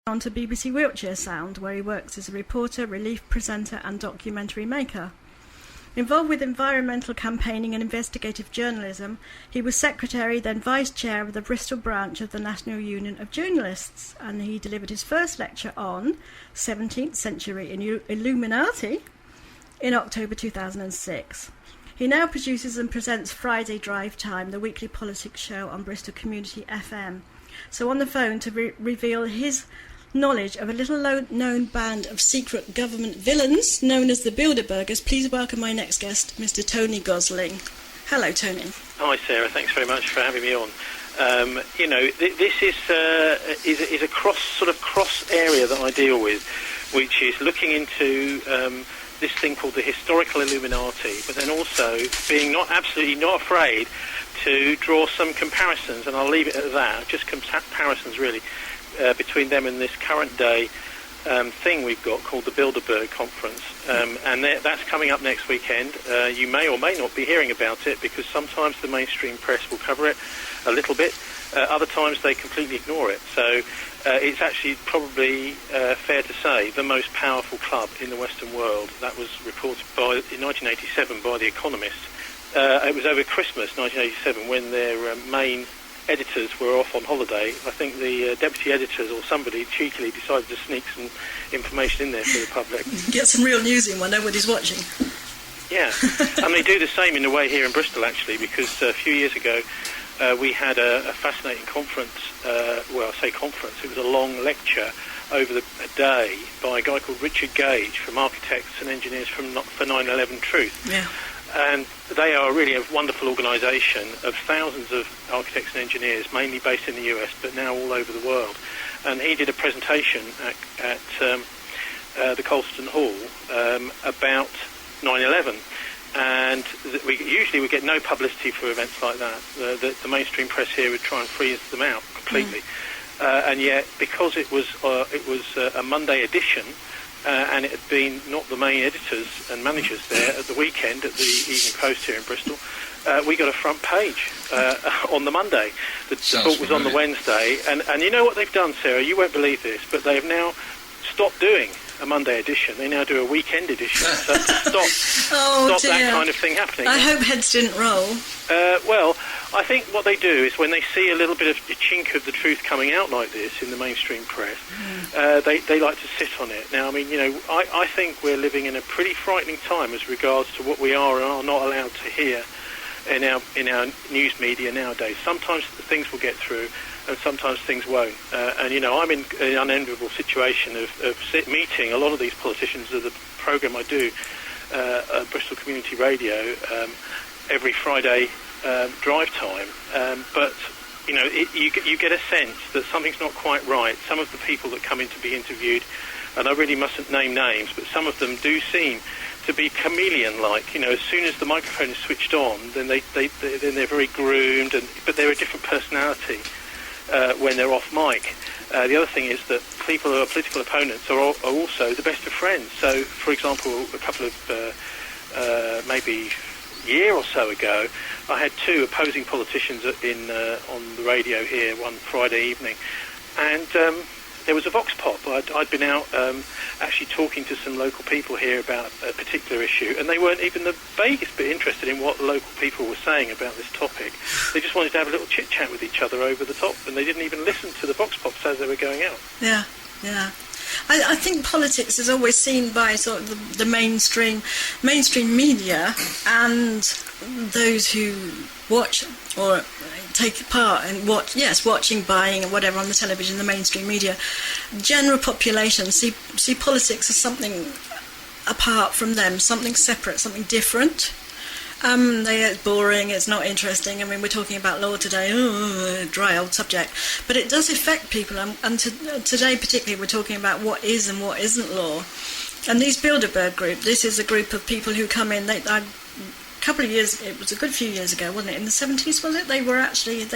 on to BBC Wiltshire Sound, where he works as a reporter, relief presenter and documentary maker. Involved with environmental campaigning and investigative journalism, he was secretary, then vice chair of the Bristol branch of the National Union of Journalists, and he delivered his first lecture on 17th century Illuminati in October 2006. He now produces and presents Friday Drive Time, the weekly politics show on Bristol Community FM. So on the phone to reveal his knowledge of a little-known band of secret government villains known as the Bilderbergers, please welcome my next guest, Mr. Tony Gosling. Hello, Tony. Hi, Sarah. Thanks very much for having me on. This is a cross area that I deal with, which is looking into this thing called the historical Illuminati, but then also being absolutely not afraid to draw some comparisons, and I'll leave it at that, just comparisons really, between them and this current day thing we've got called the Bilderberg conference, and that's coming up next weekend. You may or may not be hearing about it because sometimes the mainstream press will cover it a little bit, other times they completely ignore it. So it's actually probably fair to say the most powerful club in the Western world. That was reported in 1987 by The Economist. It was over Christmas 1987 when their main editors were off on holiday. I think the deputy editors or somebody cheekily decided to sneak some information in there for the public. Get some real news in when nobody's watching. Yeah, and they do the same in a way here in Bristol actually, because a few years ago we had a fascinating conference. Well, I say conference, it was a long lecture over a day by a guy called Richard Gage from Architects and Engineers for 9/11 Truth. Yeah. And they are really a wonderful organisation of thousands of architects and engineers, mainly based in the US, but now all over the world. And he did a presentation at the Colston Hall about 9/11. And we usually get no publicity for events like that. The mainstream press here would try and freeze them out completely. And yet, because it was a Monday edition, and it had been not the main editors and managers there at the weekend at the Evening Post here in Bristol, we got a front page on the Monday. The book was on the Wednesday, and you know what they've done, Sarah? You won't believe this, but they have now stopped doing a Monday edition. They now do a weekend edition. So to stop that kind of thing happening. I hope heads didn't roll. Well, I think what they do is when they see a little bit of the chink of the truth coming out like this in the mainstream press, they like to sit on it. Now, I mean, I think we're living in a pretty frightening time as regards to what we are and are not allowed to hear in our news media nowadays. Sometimes things will get through, and sometimes things won't. And I'm in an unenviable situation of meeting a lot of these politicians of the programme I do at Bristol Community Radio every Friday drive time. But you get a sense that something's not quite right. Some of the people that come in to be interviewed, and I really mustn't name names, but some of them do seem to be chameleon-like. As soon as the microphone is switched on, then they're very groomed, but they're a different personality when they're off mic. The other thing is that people who are political opponents are also the best of friends. So, for example, a couple of maybe year or so ago, I had two opposing politicians on the radio here one Friday evening, and there was a vox pop. I'd been out actually talking to some local people here about a particular issue, and they weren't even the vaguest bit interested in what the local people were saying about this topic. They just wanted to have a little chit-chat with each other over the top, and they didn't even listen to the vox pops as they were going out. Yeah. I think politics is always seen by sort of the mainstream media and those who watch or take part in watching, buying, and whatever on the television, the mainstream media. General population see politics as something apart from them, something separate, something different. It's boring, it's not interesting. I mean, we're talking about law today, dry old subject. But it does affect people, and today particularly we're talking about what is and what isn't law. And these Bilderberg group, this is a group of people who come in, I couple of years, it was a good few years ago, wasn't it? In the 70s, was it? They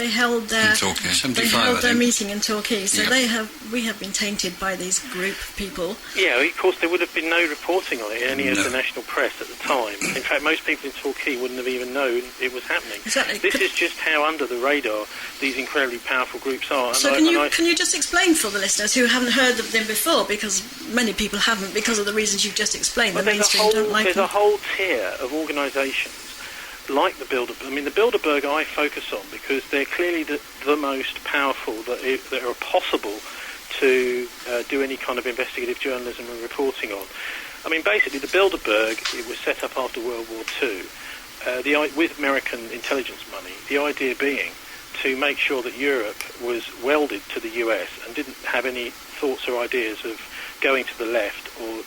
held their meeting in Torquay. So we have been tainted by these group people. Yeah, of course, there would have been no reporting on it in any of the national press at the time. In fact, most people in Torquay wouldn't have even known it was happening. Exactly. This is just how under the radar these incredibly powerful groups are. So can you just explain for the listeners who haven't heard of them before, because many people haven't, because of the reasons you've just explained, the mainstream don't like them? There's a whole tier of organisations like the Bilderberg. I mean, the Bilderberg I focus on because they're clearly the most powerful that are possible to do any kind of investigative journalism and reporting on. I mean, basically, the Bilderberg, it was set up after World War II with American intelligence money, the idea being to make sure that Europe was welded to the US and didn't have any thoughts or ideas of going to the left or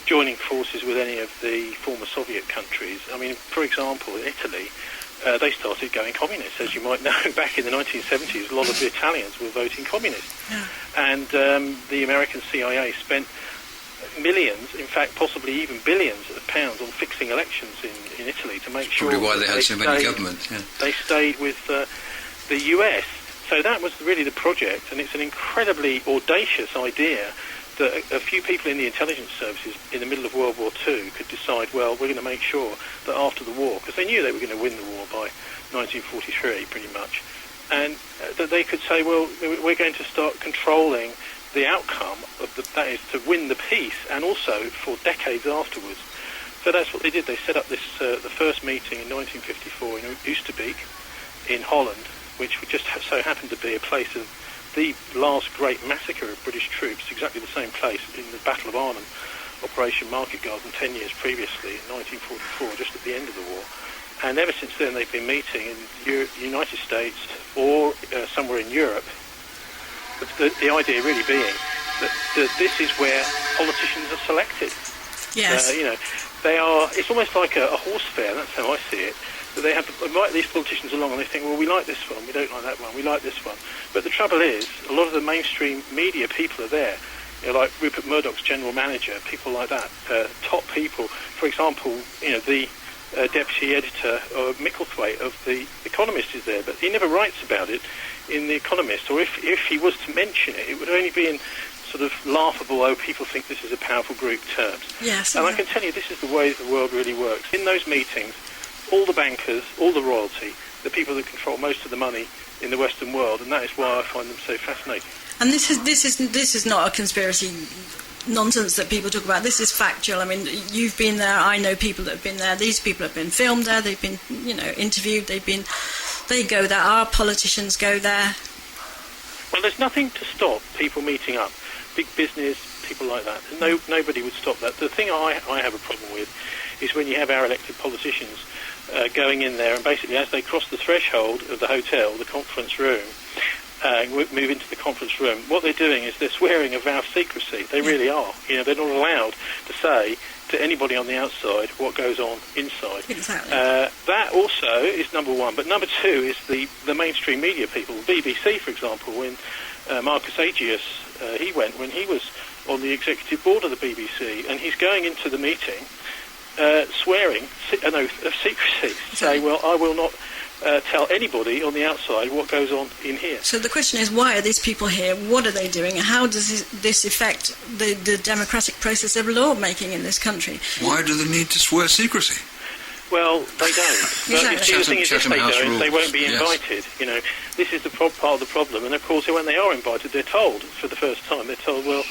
joining forces with any of the former Soviet countries. I mean, for example, in Italy, they started going communist. As you might know, back in the 1970s, a lot of the Italians were voting communist. Yeah. And the American CIA spent millions, in fact, possibly even billions of pounds on fixing elections in Italy to make sure... Probably why they had so many governments, yeah. They stayed with the US. So that was really the project, and it's an incredibly audacious idea that a few people in the intelligence services in the middle of World War II could decide, well, we're going to make sure that after the war, because they knew they were going to win the war by 1943 pretty much, and that they could say, well, we're going to start controlling the outcome of that is to win the peace, and also for decades afterwards. So that's what they did. They set up this the first meeting in 1954 in Oosterbeek in Holland, which just so happened to be a place of the last great massacre of British troops, exactly the same place in the Battle of Arnhem, Operation Market Garden, 10 years previously, in 1944, just at the end of the war. And ever since then, they've been meeting in the United States or somewhere in Europe. The idea really being that this is where politicians are selected. Yes. They are. It's almost like a horse fair. That's how I see it. That they have to invite these politicians along, and they think, well, we like this one, we don't like that one, we like this one. But the trouble is, a lot of the mainstream media people are there. Like Rupert Murdoch's general manager, people like that, top people. For example, the deputy editor Micklethwaite of The Economist is there, but he never writes about it in The Economist, or if he was to mention it, it would only be in sort of laughable, people think this is a powerful group terms. Yes. And I can tell you, this is the way the world really works. In those meetings, all the bankers, all the royalty, the people that control most of the money in the Western world, and that is why I find them so fascinating. And this is not a conspiracy nonsense that people talk about. This is factual. I mean, you've been there. I know people that have been there. These people have been filmed there. They've been, interviewed. They go there. Our politicians go there. Well, there's nothing to stop people meeting up. Big business, people like that. Nobody would stop that. The thing I have a problem with is when you have our elected politicians going in there, and basically as they cross the threshold of the hotel, the conference room, move into the conference room, what they're doing is they're swearing a vow of secrecy. They really are. They're not allowed to say to anybody on the outside what goes on inside. Exactly. That also is number one. But number two is the mainstream media people. The BBC, for example, when Marcus Agius, he went when he was on the executive board of the BBC, and he's going into the meeting swearing an oath of secrecy. Say, well, I will not tell anybody on the outside what goes on in here. So the question is, why are these people here? What are they doing? How does this affect the democratic process of law-making in this country? Why do they need to swear secrecy? Well, they don't. Exactly. The thing is, if they don't, rules. they won't be invited. Yes. This is the part of the problem. And of course, when they are invited, they're told for the first time, they're told, well,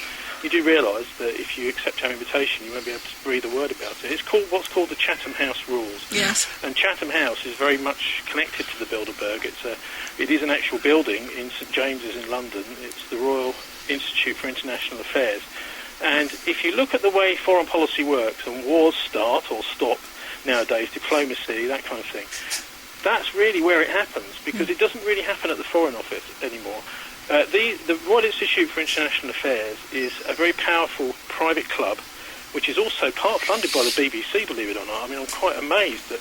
you do realise that if you accept our invitation, you won't be able to breathe a word about it. It's called what's called the Chatham House Rules. Yes. And Chatham House is very much connected to the Bilderberg. It is an actual building in St James's in London. It's the Royal Institute for International Affairs. And if you look at the way foreign policy works, and wars start or stop nowadays, diplomacy, that kind of thing, that's really where it happens, because it doesn't really happen at the Foreign Office anymore. The Royal Institute for International Affairs is a very powerful private club, which is also part funded by the BBC, believe it or not. I mean, I'm quite amazed that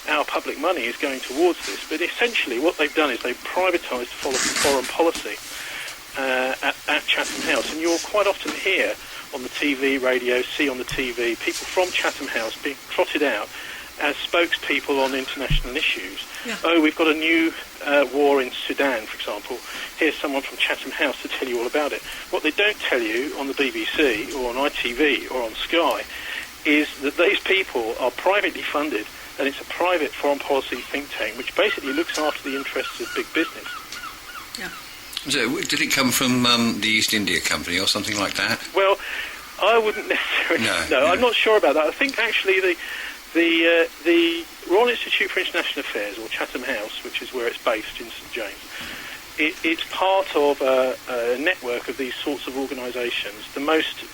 our public money is going towards this. But essentially what they've done is they've privatised foreign policy at Chatham House. And you'll quite often hear on the TV, radio, see on the TV, people from Chatham House being trotted out as spokespeople on international issues. Yeah. Oh, we've got a new war in Sudan, for example. Here's someone from Chatham House to tell you all about it. What they don't tell you on the BBC or on ITV or on Sky is that these people are privately funded, and it's a private foreign policy think tank which basically looks after the interests of big business. Yeah. So, did it come from the East India Company or something like that? Well, I wouldn't necessarily. No, I'm not sure about that. I think actually the Royal Institute for International Affairs, or Chatham House, which is where it's based in St James, it's part of a network of these sorts of organisations. The most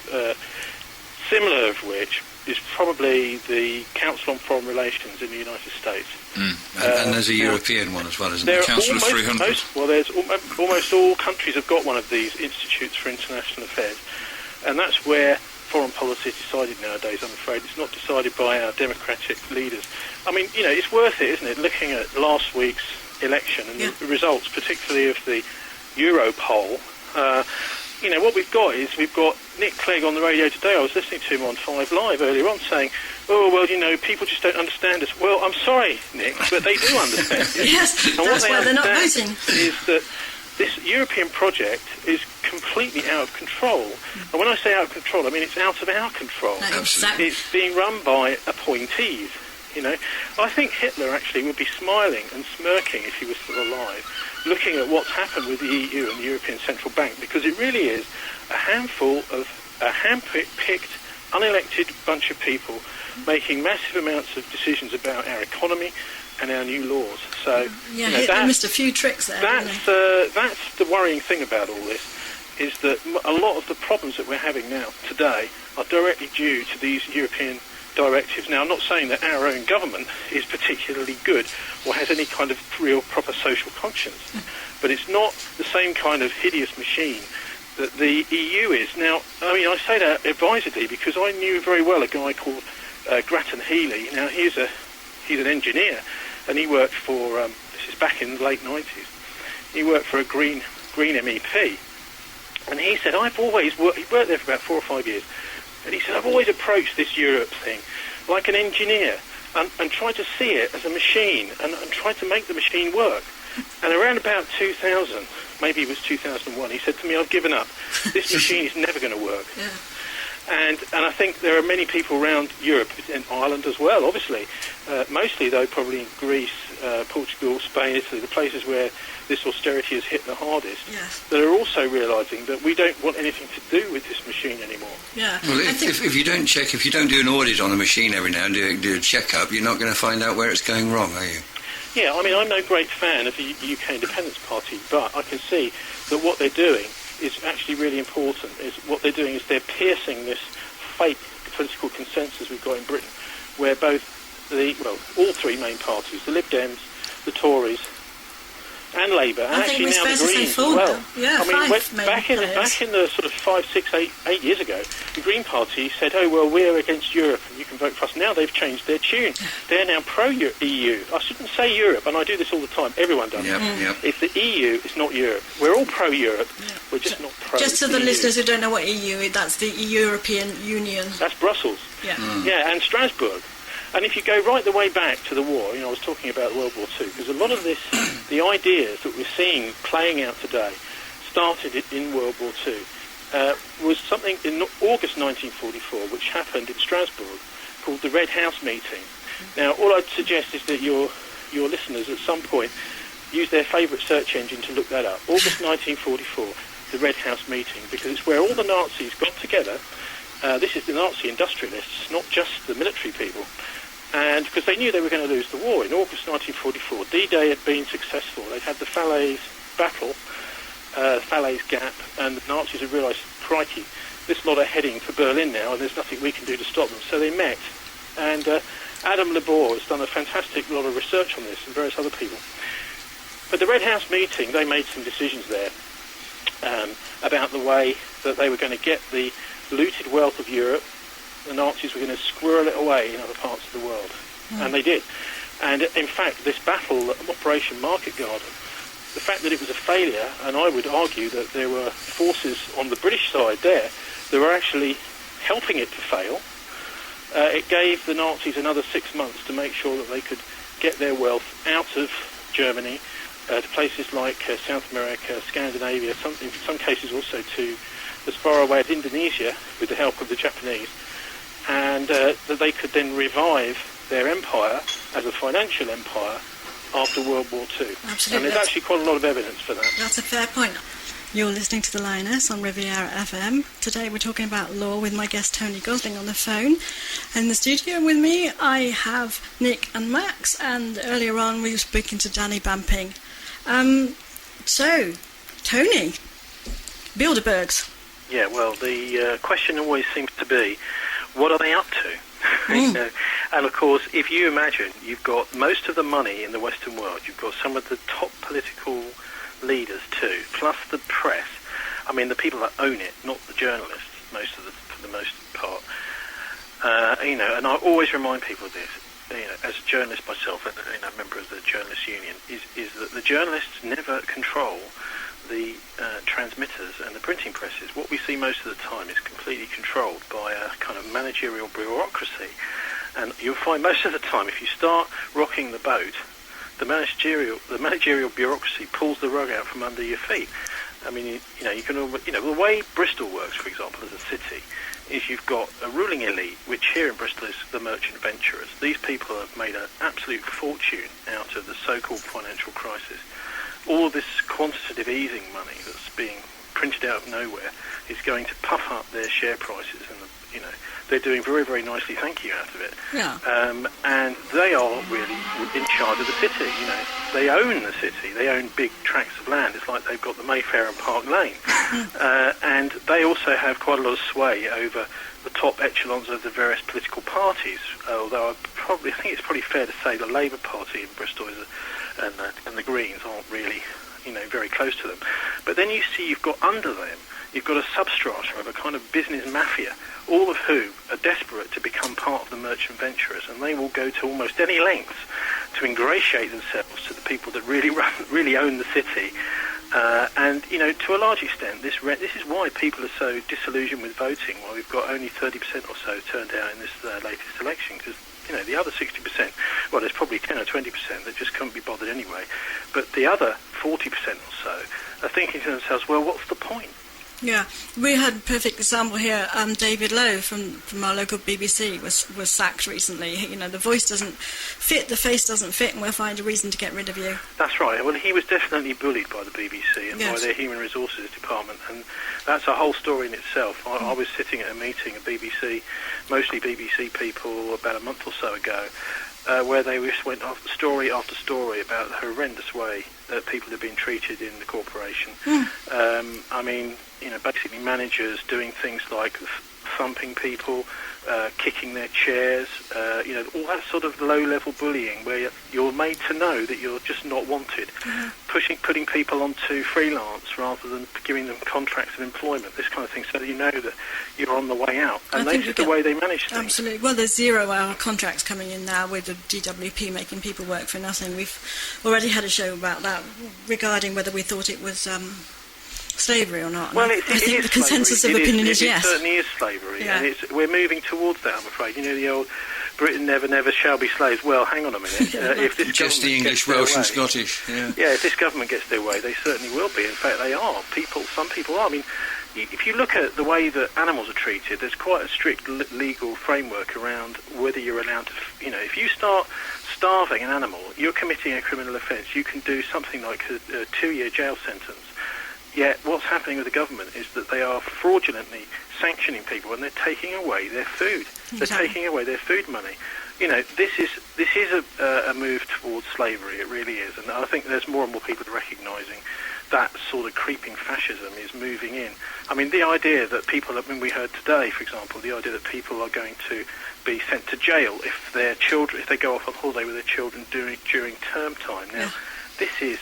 similar of which is probably the Council on Foreign Relations in the United States. And there's a European one as well, isn't there? Council of 300. There's almost all countries have got one of these institutes for international affairs, and that's where foreign policy is decided nowadays. I'm afraid it's not decided by our democratic leaders. I mean, it's worth it, isn't it? Looking at last week's election and the results, particularly of the Euro poll. What we've got Nick Clegg on the radio today. I was listening to him on 5 Live earlier on saying, oh, well, people just don't understand us. Well, I'm sorry, Nick, but they do understand us. Yes, and that's why they're not voting. Is that this European project is completely out of control. And when I say out of control, I mean it's out of our control. Exactly. It's being run by appointees. I think Hitler actually would be smiling and smirking if he was still alive, looking at what's happened with the EU and the European Central Bank, because it really is a handful of a hand-picked, unelected bunch of people making massive amounts of decisions about our economy and our new laws. So Hitler missed a few tricks there. That's the worrying thing about all this, is that a lot of the problems that we're having now today are directly due to these European directives. Now, I'm not saying that our own government is particularly good or has any kind of real proper social conscience, but it's not the same kind of hideous machine that the EU is. Now, I mean, I say that advisedly because I knew very well a guy called Grattan Healy. Now, he's an engineer, and he worked for, this is back in the late 90s, he worked for a Green MEP, and he said, he worked there for about 4 or 5 years, and he said, I've always approached this Europe thing like an engineer and tried to see it as a machine and tried to make the machine work. And around about 2000, maybe it was 2001, he said to me, I've given up. This machine is never going to work. Yeah. And I think there are many people around Europe, and Ireland as well, obviously, mostly though probably in Greece, Portugal, Spain, Italy, the places where this austerity has hit the hardest, that are also realising that we don't want anything to do with this machine anymore. Yeah. Well, if you don't check, if you don't do an audit on a machine every now and do a check-up, you're not going to find out where it's going wrong, are you? Yeah, I mean, I'm no great fan of the UK Independence Party, but I can see that what they're doing is actually really important. What they're doing is they're piercing this fake political consensus we've got in Britain, where all 3 main parties, the Lib Dems, the Tories, and Labour, and actually now the Greens as well. Yeah, I mean, back in the sort of 5, 6, 8 years ago, the Green Party said, oh, well, we're against Europe and you can vote for us. Now they've changed their tune. They're now pro-EU. I shouldn't say Europe, and I do this all the time. Everyone does it. It's the EU, it's not Europe. We're all pro-Europe. Yeah. We're just not pro-EU. Just to the listeners who don't know what EU is, that's the European Union. That's Brussels. Yeah. Yeah, and Strasbourg. And if you go right the way back to the war, I was talking about World War II, because a lot of this, the ideas that we're seeing playing out today, started in World War II, was something in August 1944, which happened in Strasbourg, called the Red House meeting. Now, all I'd suggest is that your listeners at some point use their favourite search engine to look that up. August 1944, the Red House meeting, because it's where all the Nazis got together. This is the Nazi industrialists, not just the military people. And because they knew they were going to lose the war. In August 1944, D-Day had been successful. They'd had the Falaise battle, Falaise Gap, and the Nazis had realised, crikey, this lot are heading for Berlin now, and there's nothing we can do to stop them. So they met, and Adam Labor has done a fantastic lot of research on this, and various other people. But the Red House meeting, they made some decisions there about the way that they were going to get the looted wealth of Europe. The Nazis were going to squirrel it away in other parts of the world. And they did. And in fact, this battle, Operation Market Garden, the fact that it was a failure, and I would argue that there were forces on the British side there that were actually helping it to fail, it gave the Nazis another 6 months to make sure that they could get their wealth out of Germany to places like South America, Scandinavia, in some cases also to as far away as Indonesia with the help of the Japanese, and that they could then revive their empire as a financial empire after World War II. Absolutely. And there's actually quite a lot of evidence for that. That's a fair point. You're listening to The Lioness on Riviera FM. Today we're talking about law with my guest Tony Gosling on the phone. In the studio with me I have Nick and Max, and earlier on we were speaking to Danny Bamping. So, Tony, Bilderbergs. Yeah, well, the question always seems to be, what are they up to? You know? And of course, if you imagine you've got most of the money in the Western world, you've got some of the top political leaders too, plus the press. I mean, the people that own it, not the journalists, for the most part. You know, and I always remind people of this. You know, as a journalist myself, and a member of the Journalists Union, is that the journalists never control the transmitters and the printing presses. What we see most of the time is completely controlled by a kind of managerial bureaucracy. And you'll find most of the time, if you start rocking the boat, the managerial bureaucracy pulls the rug out from under your feet. I mean, the way Bristol works, for example, as a city, is you've got a ruling elite, which here in Bristol is the merchant venturers. These people have made an absolute fortune out of the so-called financial crisis. All of this quantitative easing money that's being printed out of nowhere is going to puff up their share prices, and they're doing very, very nicely, thank you, out of it. Yeah. And they are really in charge of the city. You know, they own the city. They own big tracts of land. It's like they've got the Mayfair and Park Lane, and they also have quite a lot of sway over the top echelons of the various political parties. Although I think it's probably fair to say the Labour Party in Bristol and the Greens aren't really, very close to them. But then you've got under them, you've got a substrata of a kind of business mafia, all of whom are desperate to become part of the merchant venturers, and they will go to almost any lengths to ingratiate themselves to the people that really own the city. And to a large extent, this is why people are so disillusioned with voting, why we've got only 30% or so turned out in this latest election, because the other 60%, well, there's probably 10 or 20% that just can't be bothered anyway, but the other 40% or so are thinking to themselves, well, what's the point? Yeah, we had a perfect example here. David Lowe from our local BBC was sacked recently. The voice doesn't fit, the face doesn't fit, and we'll find a reason to get rid of you. That's right. Well, he was definitely bullied by the BBC and by their human resources department, and that's a whole story in itself. I was sitting at a meeting of BBC, mostly BBC people, about a month or so ago, where they just went off story after story about the horrendous way that people have been treated in the corporation. Basically managers doing things like thumping people, kicking their chairs, all that sort of low-level bullying where you're made to know that you're just not wanted, putting people onto freelance rather than giving them contracts of employment, this kind of thing, so that you know that you're on the way out. And this is the way they manage things. Absolutely. Well, there's 0-hour contracts coming in now with the DWP making people work for nothing. We've already had a show about that regarding whether we thought it was slavery or not. Well, I think the consensus of opinion is yes. It certainly is slavery, yeah. And we're moving towards that, I'm afraid. The old Britain never shall be slaves. Well, hang on a minute. If this just the English, Welsh and Scottish. Yeah, if this government gets their way, they certainly will be. In fact, they are. Some people are. I mean, if you look at the way that animals are treated, there's quite a strict legal framework around whether you're allowed to, if you start starving an animal, you're committing a criminal offence. You can do something like a 2-year jail sentence. Yet what's happening with the government is that they are fraudulently sanctioning people and they're taking away their food. Exactly. They're taking away their food money. This is a move towards slavery. It really is. And I think there's more and more people recognising that sort of creeping fascism is moving in. I mean, the idea that we heard today, for example, the idea that people are going to be sent to jail if they go off on holiday with their children during term time. Now, this is,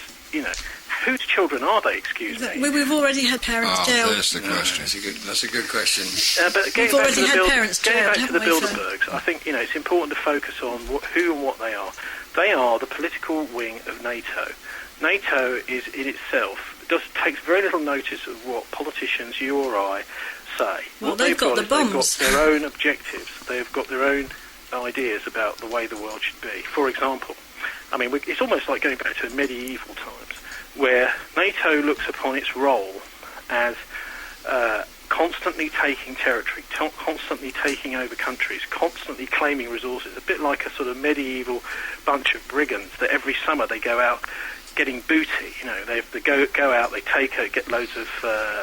whose children are they? Excuse me. We've already had parents jailed. There's the question. That's a good question. But we've already had parents jailed. Getting back to the Bilderbergs, I think it's important to focus on who and what they are. They are the political wing of NATO. NATO is in itself takes very little notice of what politicians, you or I, say. Well, What they've got the bombs. They've got their own objectives. They've got their own ideas about the way the world should be. For example, I mean, it's almost like going back to medieval times, where NATO looks upon its role as constantly taking territory, constantly taking over countries, constantly claiming resources, a bit like a sort of medieval bunch of brigands that every summer they go out getting booty. You know, they go out, they get loads of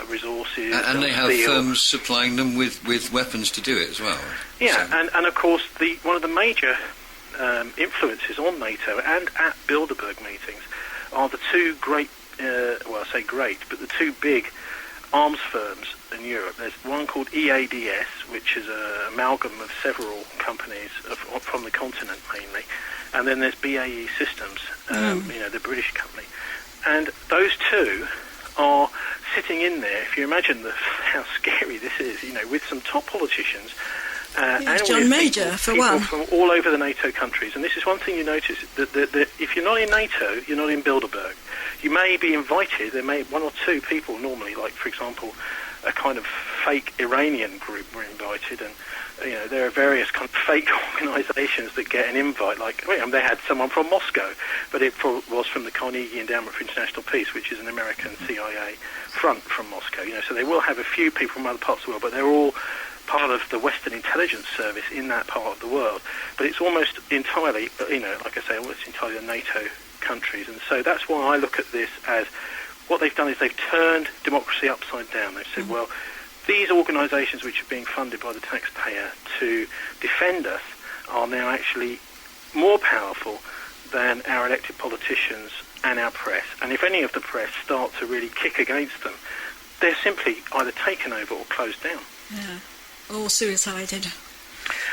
resources. And they have firms supplying them with weapons to do it as well. Yeah, so. and of course, one of the major influences on NATO and at Bilderberg meetings are the two great, well, I say great, but the two big arms firms in Europe. There's one called EADS, which is an amalgam of several companies from the continent mainly, and then there's BAE Systems, you know, the British company. And those two are sitting in there, if you imagine how scary this is, you know, with some top politicians, and John Major, people from all over the NATO countries. And this is one thing you notice, that if you're not in NATO, you're not in Bilderberg. You may be invited, there may one or two people normally, like, for example, a kind of fake Iranian group were invited, and you know, there are various kind of fake organisations that get an invite, like, they had someone from Moscow, but it was from the Carnegie Endowment for International Peace, which is an American CIA front from Moscow, you know, so they will have a few people from other parts of the world, but they're all part of the Western intelligence service in that part of the world. But it's almost entirely, you know, like I say, almost entirely the NATO countries, and so that's why I look at this as what they've done is they've turned democracy upside down. They've said, well, these organisations which are being funded by the taxpayer to defend us are now actually more powerful than our elected politicians and our press. And if any of the press start to really kick against them, they're simply either taken over or closed down. Yeah, or suicided.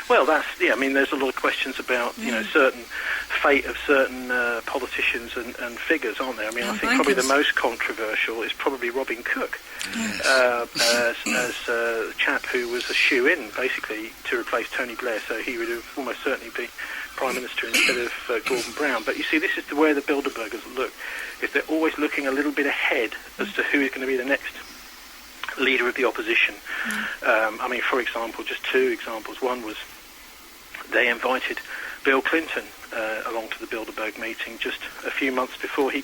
Well, I mean, there's a lot of questions about, you know, certain fate of certain politicians and figures, aren't there? I mean, I think probably the most controversial is probably Robin Cook, as a chap who was a shoe-in, basically, to replace Tony Blair, so he would have almost certainly be Prime Minister instead of Gordon Brown. But you see, this is where the Bilderbergers look, is they're always looking a little bit ahead as to who is going to be the next leader of the opposition. I mean, for example, just two examples. One was they invited Bill Clinton along to the Bilderberg meeting just a few months before he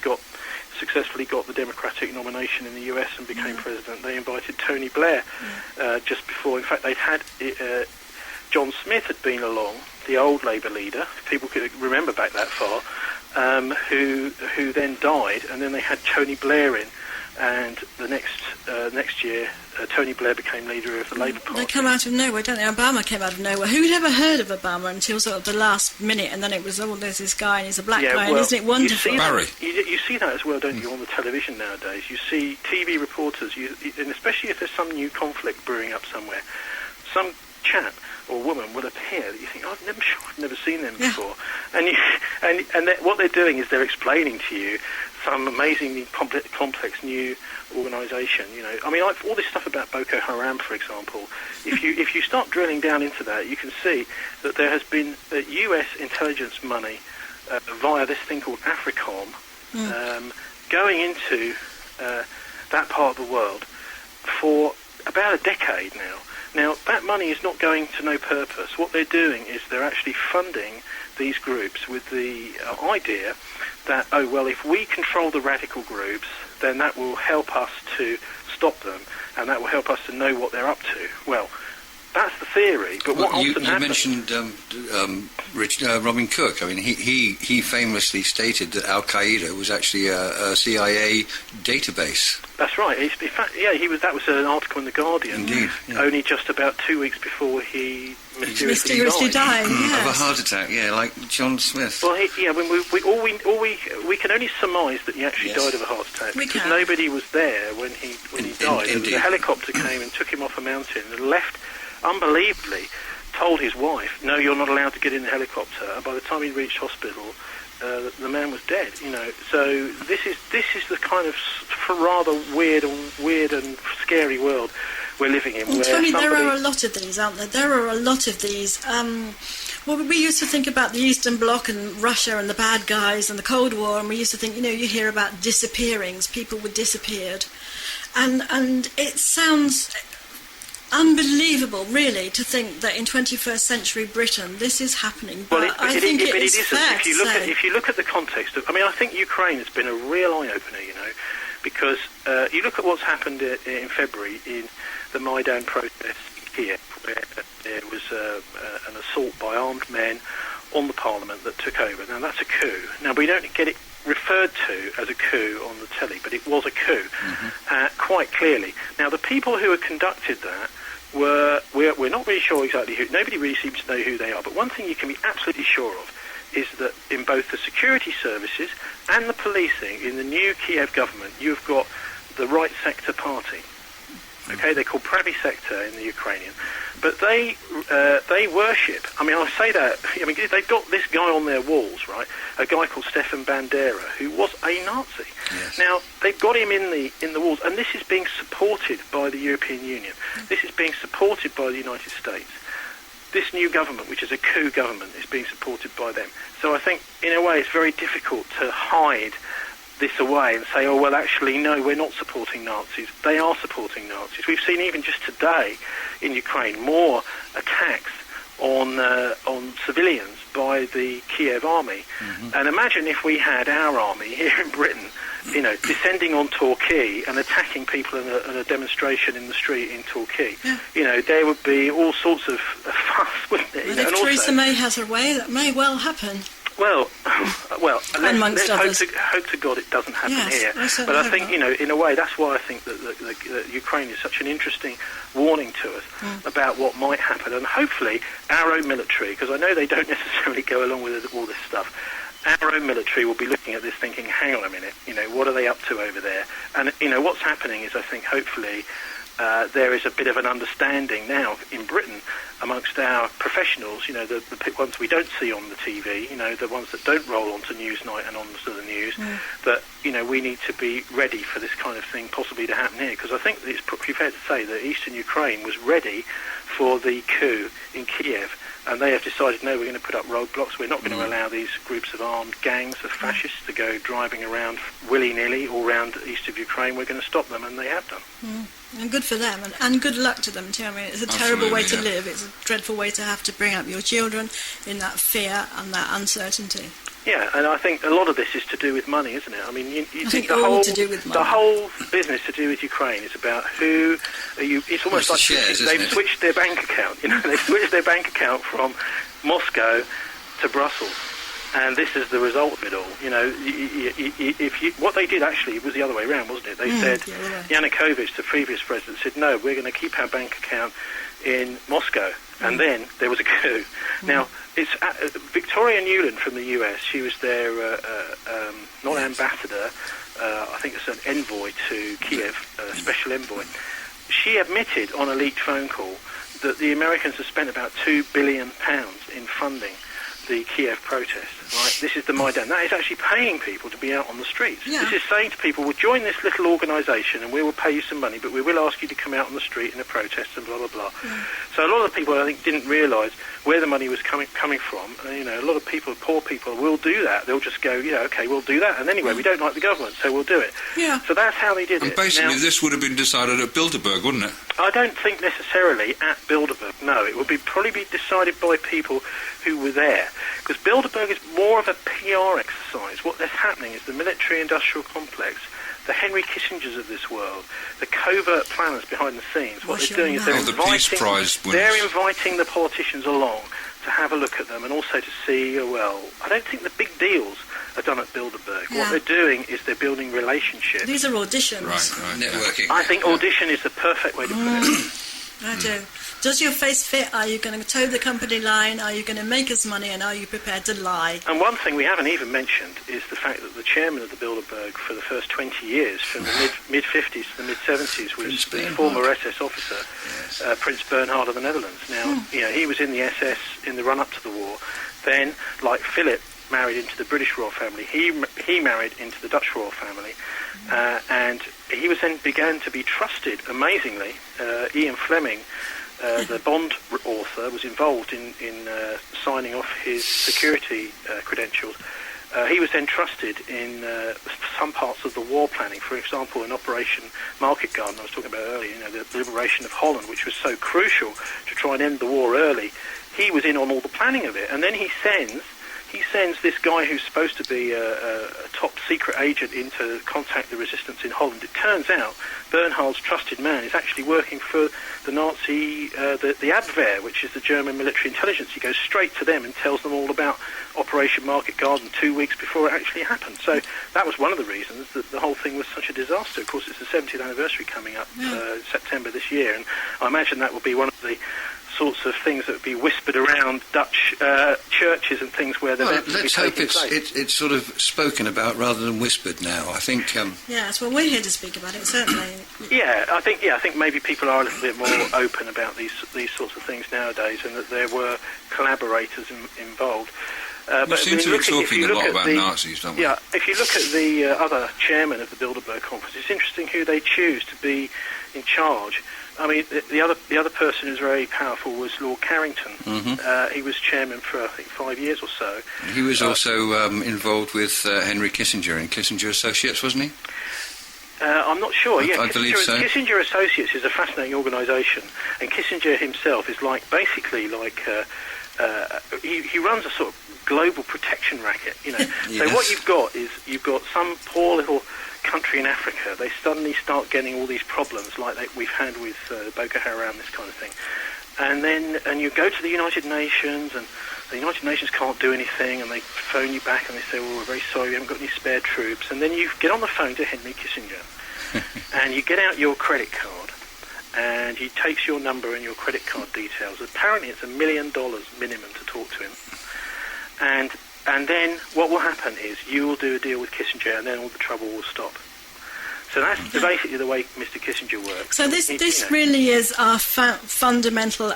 successfully got the Democratic nomination in the US and became president. They invited Tony Blair just before. In fact, they'd had John Smith had been along, the old Labour leader, if people could remember back that far, who then died, and then they had Tony Blair in. And the next year, Tony Blair became leader of the Labour Party. They come out of nowhere, don't they? Obama came out of nowhere. Who'd ever heard of Obama until sort of the last minute, and then it was, there's this guy, and he's a black guy, well, and isn't it wonderful? You see that as well, don't you, on the television nowadays? You see TV reporters, and especially if there's some new conflict brewing up somewhere, some chap or woman will appear that you think, I've never seen them before. And what they're doing is they're explaining to you some amazingly complex new organisation. You know, I mean, like all this stuff about Boko Haram, for example. If you start drilling down into that, you can see that there has been U.S. intelligence money via this thing called AFRICOM going into that part of the world for about a decade now. Now, that money is not going to no purpose. What they're doing is they're actually funding these groups with the idea that, if we control the radical groups, then that will help us to stop them, and that will help us to know what they're up to. Well, that's the theory, but what often happens... You mentioned Robin Cook. I mean, he famously stated that Al-Qaeda was actually a CIA database. That's right. In fact, that was an article in The Guardian. Indeed. Yeah. Only just about 2 weeks before he mysteriously died. Yes. Of a heart attack, like John Smith. Well, we can only surmise that he actually died of a heart attack because nobody was there when he died. Indeed. The helicopter came and took him off a mountain and left, unbelievably, told his wife, "No, you're not allowed to get in the helicopter." And by the time he reached hospital, the man was dead. You know, so this is the kind of rather weird and scary world we're living in. Well, Tony, there are a lot of these, aren't there? There are a lot of these. Well, we used to think about the Eastern Bloc and Russia and the bad guys and the Cold War, and we used to think, you hear about disappearings, people were disappeared, and it sounds unbelievable, really, to think that in 21st century Britain this is happening. But I think it is fair if you look at the context of, I think Ukraine has been a real eye-opener, because you look at what's happened in February in the Maidan protests here, where there was an assault by armed men on the parliament that took over. Now, that's a coup. Now, we don't get it referred to as a coup on the telly, but it was a coup, quite clearly. Now, the people who had conducted that we're not really sure exactly who. Nobody really seems to know who they are. But one thing you can be absolutely sure of is that in both the security services and the policing in the new Kiev government, you've got the Right Sector Party. Okay, they're called Pravy Sector in the Ukrainian, but they worship. I say that. They've got this guy on their walls, right? A guy called Stefan Bandera, who was a Nazi. Yes. Now they've got him in the walls, and this is being supported by the European Union. This is being supported by the United States. This new government, which is a coup government, is being supported by them. So I think, in a way, it's very difficult to hide this away and say, oh, well, actually, no, we're not supporting Nazis. They are supporting Nazis. We've seen even just today in Ukraine more attacks on civilians by the Kiev army. And imagine if we had our army here in Britain, descending on Torquay and attacking people in a demonstration in the street in Torquay. Yeah. There would be all sorts of fuss, wouldn't it? But if Theresa May has her way, that may well happen. Well, amongst others. Hope to God it doesn't happen here. But I think, in a way, that's why I think that Ukraine is such an interesting warning to us about what might happen. And hopefully our own military, because I know they don't necessarily go along with all this stuff, our own military will be looking at this thinking, hang on a minute, what are they up to over there? And, what's happening is I think hopefully there is a bit of an understanding now in Britain amongst our professionals, the ones we don't see on the TV, the ones that don't roll onto Newsnight and onto the news, that, we need to be ready for this kind of thing possibly to happen here. Because I think it's pretty fair to say that eastern Ukraine was ready for the coup in Kiev, and they have decided, no, we're going to put up roadblocks. We're not going to allow these groups of armed gangs of fascists to go driving around willy-nilly all around east of Ukraine. We're going to stop them, and they have done. And good for them, and good luck to them too. It's a terrible way to live. It's a dreadful way to have to bring up your children in that fear and that uncertainty. Yeah, and I think a lot of this is to do with money, isn't it? You think to do with money. The whole business to do with Ukraine is about who are you. It's almost like shares, they've switched their bank account. They've switched their bank account from Moscow to Brussels. And this is the result of it all. What they did actually was the other way around, wasn't it? They said, Yanukovych, the previous president, said, no, we're going to keep our bank account in Moscow. And then there was a coup. Now, it's Victoria Nuland from the US. She was their, not ambassador, I think it's an envoy to Kiev, special envoy. She admitted on a leaked phone call that the Americans have spent about £2 billion in funding the Kiev protests, right? This is the Maidan. That is actually paying people to be out on the streets. Yeah. This is saying to people, well, join this little organisation and we will pay you some money, but we will ask you to come out on the street in a protest and blah, blah, blah. So a lot of people, I think, didn't realise where the money was coming from. A lot of people, poor people, will do that. They'll just go, okay, we'll do that. And anyway, we don't like the government, so we'll do it. Yeah. So that's how they did it. And basically, this would have been decided at Bilderberg, wouldn't it? I don't think necessarily at Bilderberg, no. It would probably be decided by people who were there. Because Bilderberg is more of a PR exercise. What is happening is the military-industrial complex, the Henry Kissingers of this world, the covert planners behind the scenes, what they're doing is they're inviting the politicians along to have a look at them and also to see, I don't think the big deals are done at Bilderberg. Yeah. What they're doing is they're building relationships. These are auditions. Right. Networking. I think audition is the perfect way to put it. I do. Does your face fit? Are you going to toe the company line? Are you going to make us money? And are you prepared to lie? And one thing we haven't even mentioned is the fact that the chairman of the Bilderberg for the first 20 years, from the mid-50s to the mid-70s, was the former SS officer, Prince Bernhard of the Netherlands. Now, he was in the SS in the run-up to the war. Then, like Philip, married into the British royal family. He married into the Dutch royal family. And he was then began to be trusted, amazingly. Ian Fleming, the Bond author, was involved in signing off his security credentials. He was then trusted in some parts of the war planning. For example, in Operation Market Garden, I was talking about earlier, the liberation of Holland, which was so crucial to try and end the war early. He was in on all the planning of it. And then he sends this guy who's supposed to be a top secret agent in to contact the resistance in Holland. It turns out Bernhard's trusted man is actually working for the Nazi, the Abwehr, which is the German military intelligence. He goes straight to them and tells them all about Operation Market Garden 2 weeks before it actually happened. So that was one of the reasons that the whole thing was such a disaster. Of course, it's the 70th anniversary coming up September this year, and I imagine that will be one of the sorts of things that would be whispered around Dutch churches and things where let's hope it's sort of spoken about rather than whispered now. I think. Yes, well, we're here to speak about it, certainly. I think maybe people are a little bit more open about these sorts of things nowadays, and that there were collaborators involved. We seem to be talking a lot about Nazis, don't we? Yeah, if you look at the other chairman of the Bilderberg conference, it's interesting who they choose to be in charge. I mean, the other person who's very powerful was Lord Carrington. Mm-hmm. He was chairman for, I think, 5 years or so. He was also involved with Henry Kissinger and Kissinger Associates, wasn't he? I'm not sure. I believe so. Kissinger Associates is a fascinating organisation, and Kissinger himself is basically like he runs a sort of global protection racket. Yes. So what you've got some poor little country in Africa. They suddenly start getting all these problems like we've had with Boko Haram, this kind of thing, and you go to the United Nations, and the United Nations can't do anything, and they phone you back and they say, well, we're very sorry, we haven't got any spare troops. And then you get on the phone to Henry Kissinger and you get out your credit card and he takes your number and your credit card details. Apparently it's $1 million minimum to talk to him. And then what will happen is you will do a deal with Kissinger, and then all the trouble will stop. So that's basically the way Mr. Kissinger works. So this really is our fundamental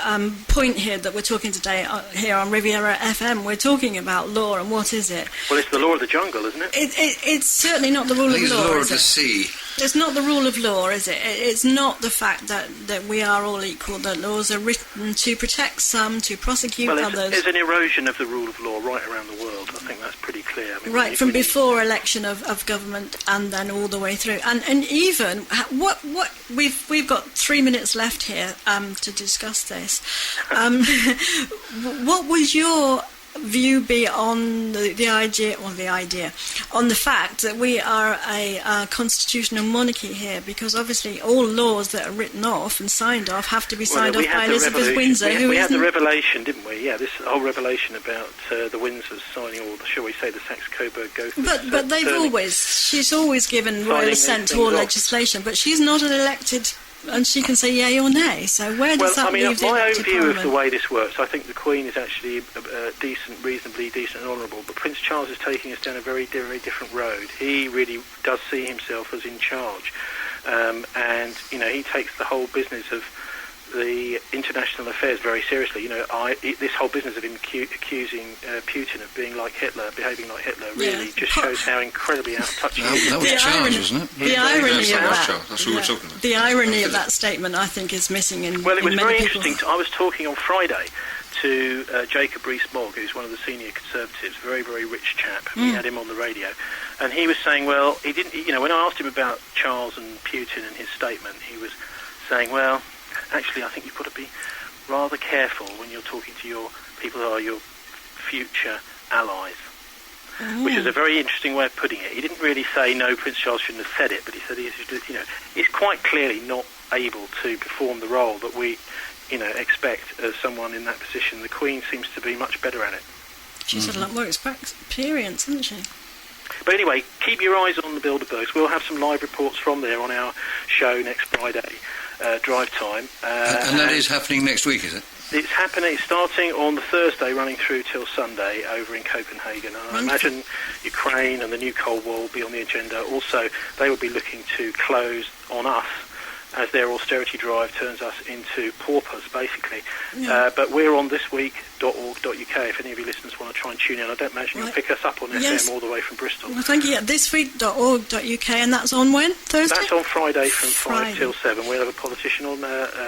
point here that we're talking today here on Riviera FM. We're talking about law, and what is it? Well, it's the law of the jungle, isn't it? It's certainly not the rule of law. It's the law of the sea. It's not the rule of law, is it? It's not the fact that we are all equal, that laws are written to protect some, to prosecute others. There's an erosion of the rule of law right around the world. I think that's pretty clear. I mean, right, from before election of government and then all the way through. And even, what we've got 3 minutes left here to discuss this. What was your view be on the idea on the fact that we are a constitutional monarchy here, because obviously all laws that are written off and signed off have to be signed off by Elizabeth Windsor. We had the revelation, didn't we? Yeah, this whole revelation about the Windsors signing, or shall we say the Saxe-Coburg-Goethals. But she's always given royal assent to all legislation, but she's not an elected. And she can say yay or nay. So where does that leave the my own view Parliament? of the way this works, I think the Queen is actually reasonably decent and honourable, but Prince Charles is taking us down a very, very different road. He really does see himself as in charge, and he takes the whole business of the international affairs very seriously. This whole business of him accusing Putin of being like Hitler, behaving like Hitler, really just shows how incredibly out of touch he is. That was Charles, wasn't it? The irony of that. That's what we're talking about. The irony of that statement, I think, is missing in Well, it was very people. interesting. I was talking on Friday to Jacob Rees-Mogg, who's one of the senior Conservatives, very, very rich chap. We had him on the radio, and he was saying, well, he didn't. When I asked him about Charles and Putin and his statement, he was saying, well, actually, I think you've got to be rather careful when you're talking to your people who are your future allies, which is a very interesting way of putting it. He didn't really say, no, Prince Charles shouldn't have said it, but he said he's quite clearly not able to perform the role that we, expect as someone in that position. The Queen seems to be much better at it. She's had a lot more experience, hasn't she? But anyway, keep your eyes on the Bilderbergs. We'll have some live reports from there on our show next Friday, Drive Time. And that is happening next week, is it? It's happening, starting on the Thursday, running through till Sunday over in Copenhagen. And I imagine Ukraine and the new Cold War will be on the agenda. Also, they will be looking to close on us as their austerity drive turns us into paupers, basically. But we're on thisweek.org.uk if any of your listeners want to try and tune in. I don't imagine you'll pick us up on FM all the way from Bristol. Well, thank you. Thisweek.org.uk, and that's on when? Thursday? That's on Friday from 5 till 7. We'll have a politician on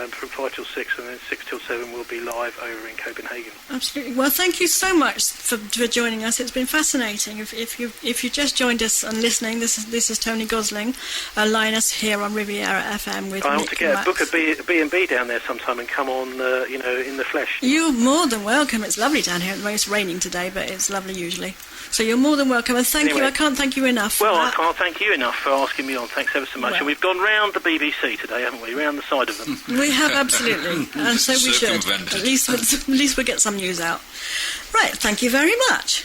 from 5 till 6, and then 6 till 7 we'll be live over in Copenhagen. Absolutely. Well, thank you so much for joining us. It's been fascinating. If you just joined us and listening, this is Tony Gosling, Lioness here on Riviera FM with I Nick want to get a book of B&B down there sometime and come on, in the flesh. You're more than welcome. It's lovely down here. It's raining today, but it's lovely usually. So you're more than welcome. And thank you. I can't thank you enough. Well, I can't thank you enough for asking me on. Thanks ever so much. And we've gone round the BBC today, haven't we? Round the side of them. We have, absolutely. And so we should. At least we'll get some news out. Right. Thank you very much.